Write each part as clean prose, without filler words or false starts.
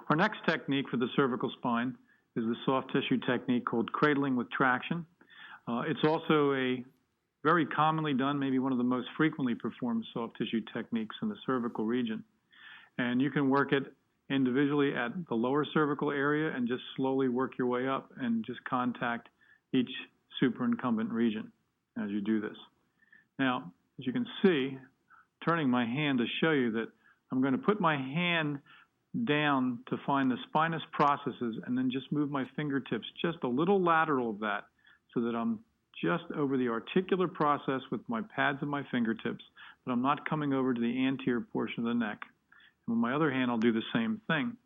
Our next technique for the cervical spine is the soft tissue technique called cradling with traction. It's also a very commonly done, maybe one of the most frequently performed soft tissue techniques in the cervical region. And you can work it individually at the lower cervical area and just slowly work your way up and just contact each superincumbent region as you do this. Now, as you can see, turning my hand to show you that I'm going to put my hand down to find the spinous processes and then just move my fingertips just a little lateral of that so that I'm just over the articular process with my pads of my fingertips, but I'm not coming over to the anterior portion of the neck. And with my other hand, I'll do the same thing.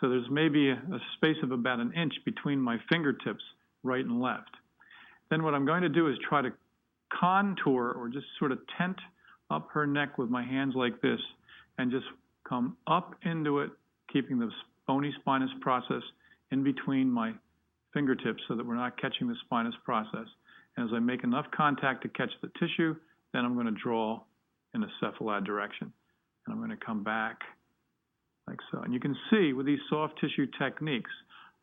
So there's maybe a space of about an inch between my fingertips, right and left. Then what I'm going to do is try to contour or just sort of tent up her neck with my hands like this and just come up into it, keeping the bony spinous process in between my fingertips so that we're not catching the spinous process. And as I make enough contact to catch the tissue, then I'm going to draw in a cephalad direction. And I'm going to come back like so. And you can see with these soft tissue techniques,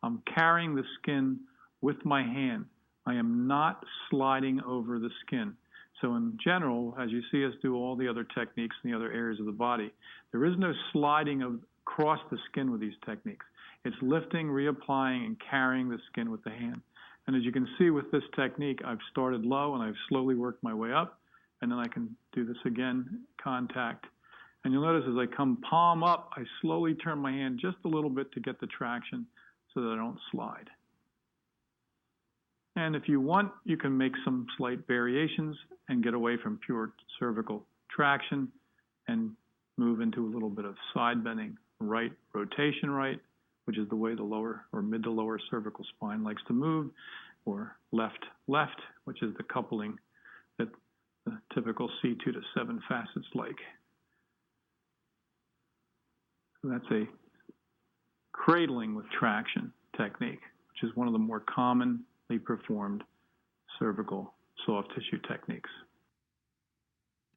I'm carrying the skin with my hand. I am not sliding over the skin. So in general, as you see us do all the other techniques in the other areas of the body, there is no sliding across the skin with these techniques. It's lifting, reapplying, and carrying the skin with the hand. And as you can see with this technique, I've started low and I've slowly worked my way up, and then I can do this again, contact. And you'll notice as I come palm up, I slowly turn my hand just a little bit to get the traction so that I don't slide. And if you want, you can make some slight variations and get away from pure cervical traction and move into a little bit of side bending right, rotation right, which is the way the lower or mid to lower cervical spine likes to move, or left, left, which is the coupling that the typical C2 to 7 facets like. So that's a cradling with traction technique, which is one of the more commonly performed cervical soft tissue techniques.